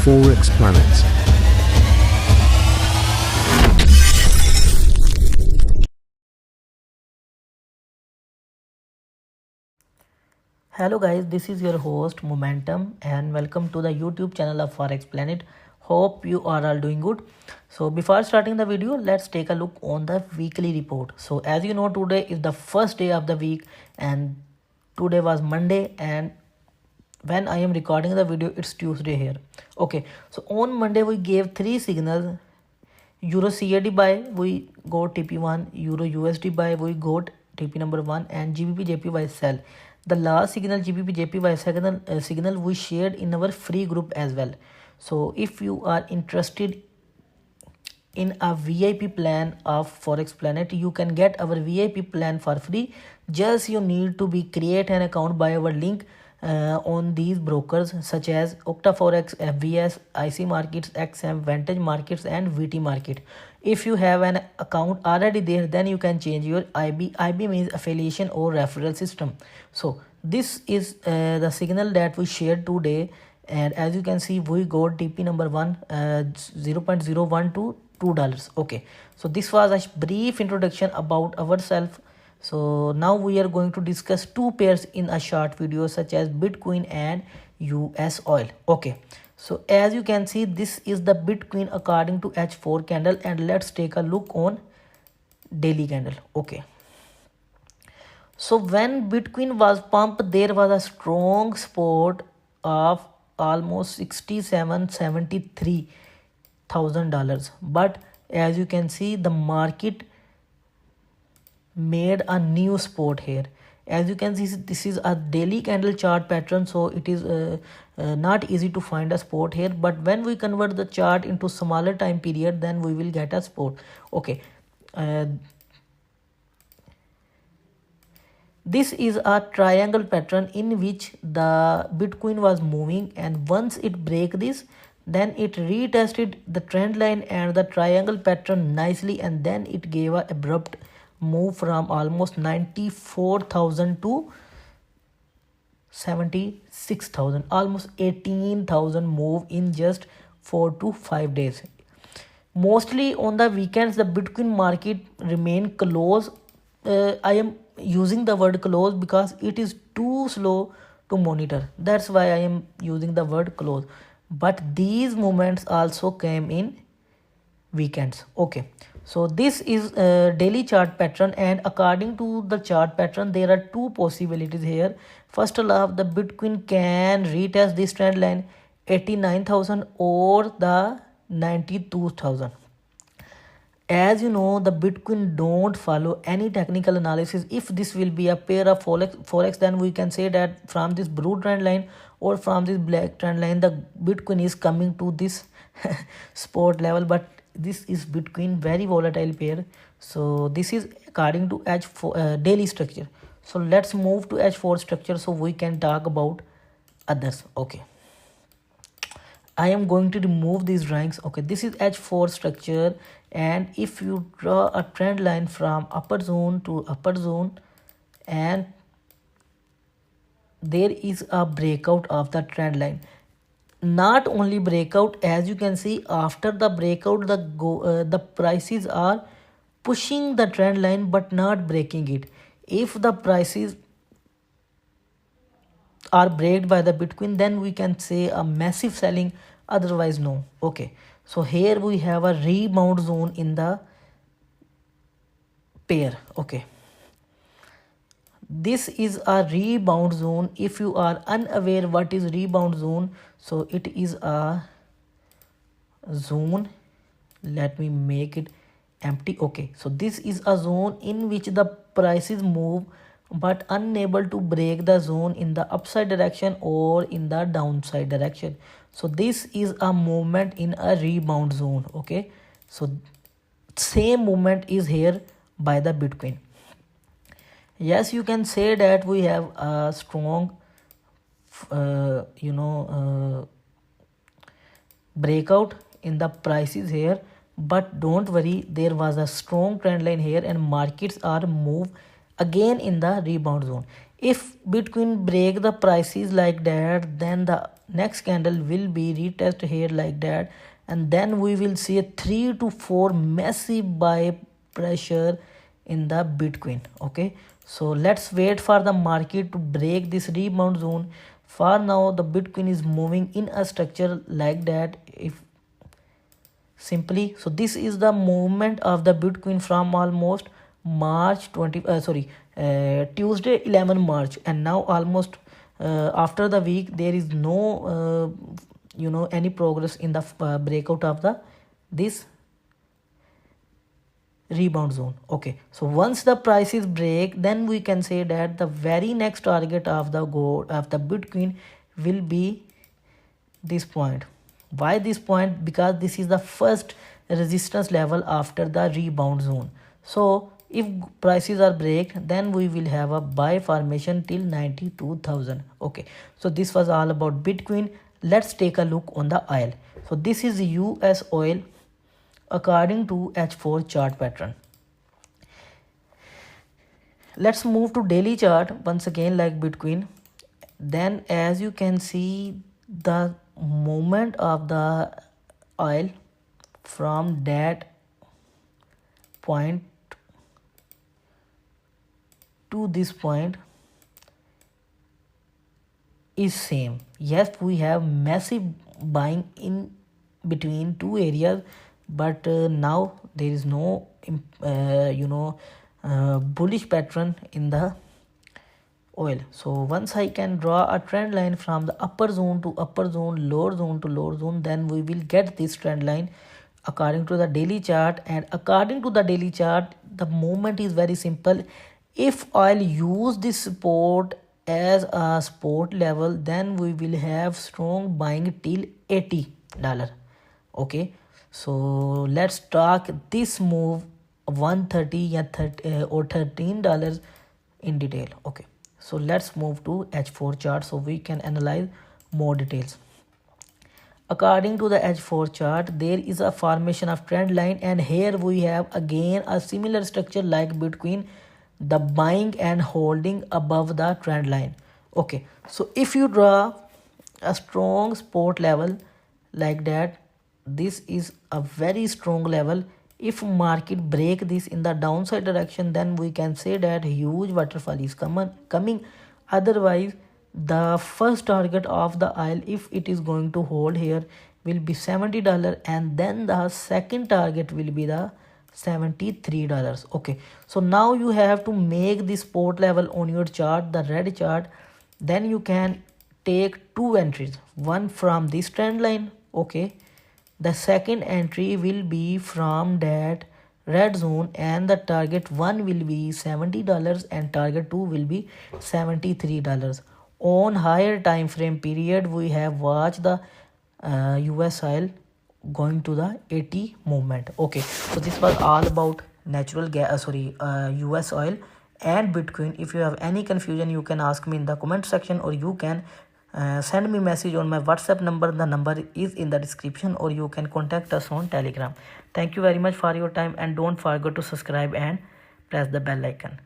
Forex Planet. Hello guys, this is your host Momentum and welcome to the YouTube channel of Forex Planet. Hope you are all doing good. So before starting the video, let's take a look on the weekly report. So as you know, today is the first day of the week and today was Monday, and when I am recording the video it's Tuesday here. Okay, so on Monday we gave three signals. Euro CAD buy we got TP1, Euro USD buy we got TP number 1, and GBP JPY sell. The last signal GBP JPY signal we shared in our free group as well. So if you are interested in a VIP plan of Forex Planet, you can get our VIP plan for free. Just you need to be create an account by our link on these brokers such as Octa Forex, FVS, IC Markets, XM, Vantage Markets and VT Market. If you have an account already there, then you can change your IB. IB means affiliation or referral system. So this is the signal that we shared today, and as you can see we got TP number 1 0.012 $2. Okay, so this was a brief introduction about ourselves. So now we are going to discuss two pairs in a short video such as Bitcoin and US oil. Okay, so as you can see this is the Bitcoin according to H4 candle, and let's take a look on daily candle. Okay, so when Bitcoin was pumped, there was a strong support of almost $67,73,000, but as you can see the market made a new support here. As you can see, this is a daily candle chart pattern, so it is not easy to find a support here, but when we convert the chart into smaller time period, then we will get a support. Okay, this is a triangle pattern in which the Bitcoin was moving, and once it break this, then it retested the trend line and the triangle pattern nicely, and then it gave a abrupt move from almost 94,000 to 76,000, almost 18,000 move in just 4 to 5 days. Mostly on the weekends the Bitcoin market remain close. I am using the word close because it is too slow to monitor, that's why I am using the word close, but these movements also came in weekends. Okay, so this is a daily chart pattern, and according to the chart pattern there are two possibilities here. First off, the Bitcoin can retest this trend line 89,000 or the 92,000. As you know, the Bitcoin don't follow any technical analysis. If this will be a pair of forex, then we can say that from this blue trend line or from this black trend line the Bitcoin is coming to this support level, but this is Bitcoin very volatile pair. So this is according to H4 daily structure. So let's move to H4 structure so we can talk about others. Okay, I am going to remove these drawings. Okay, this is H4 structure, and if you draw a trend line from upper zone to upper zone, and there is a breakout of the trend line. Not only breakout, as you can see after the breakout the prices are pushing the trend line but not breaking it. If the prices are breaked by the Bitcoin, then we can say a massive selling, otherwise no. Okay, so here we have a rebound zone in the pair. Okay, this is a rebound zone. If you are unaware what is rebound zone, so it is a zone, let me make it empty. Okay, so this is a zone in which the prices move but unable to break the zone in the upside direction or in the downside direction. So this is a movement in a rebound zone. Okay, so same movement is here by the Bitcoin. Yes, you can say that we have a strong breakout in the prices here, but don't worry, there was a strong trend line here and markets are move again in the rebound zone. If Bitcoin break the prices like that, then the next candle will be retest here like that, and then we will see a 3 to 4 massive buy pressure in the Bitcoin. Okay, so let's wait for the market to break this rebound zone. For now the Bitcoin is moving in a structure like that. If simply, so this is the movement of the Bitcoin from almost March 20 Tuesday 11 March, and now almost after the week there is no any progress in the breakout of the this rebound zone. Okay, so once the prices break, then we can say that the very next target of the gold of the Bitcoin will be this point. Why this point? Because this is the first resistance level after the rebound zone. So if prices are break, then we will have a buy formation till 92,000. Okay, so this was all about Bitcoin. Let's take a look on the oil. So this is US oil according to H4 chart pattern. Let's move to daily chart once again like Bitcoin. Then as you can see, the movement of the oil from that point to this point is same. Yes, we have massive buying in between two areas, but now there is no bullish pattern in the oil. So once I can draw a trend line from the upper zone to upper zone, lower zone to lower zone, then we will get this trend line according to the daily chart. And according to the daily chart, the movement is very simple. If oil use this support as a support level, then we will have strong buying till $80. Okay, so let's talk this move 130 or $13 in detail. Okay, so let's move to H4 chart so we can analyze more details. According to the H4 chart, there is a formation of trend line, and here we have again a similar structure like Bitcoin, the buying and holding above the trend line. Okay, so if you draw a strong support level like that, this is a very strong level. If market break this in the downside direction, then we can say that huge waterfall is coming. Otherwise, the first target of the oil, if it is going to hold here, will be $70, and then the second target will be the $73. Okay, so now you have to make this support level on your chart, the red chart. Then you can take two entries, one from this trend line. Okay, the second entry will be from that red zone, and the target 1 will be $70 and target 2 will be $73. On higher time frame period, we have watched the US oil going to the 80 movement. Okay, so this was all about natural gas US oil and Bitcoin. If you have any confusion, you can ask me in the comment section, or you can send me message on my WhatsApp number. The number is in the description, or you can contact us on Telegram. Thank you very much for your time, and don't forget to subscribe and press the bell icon.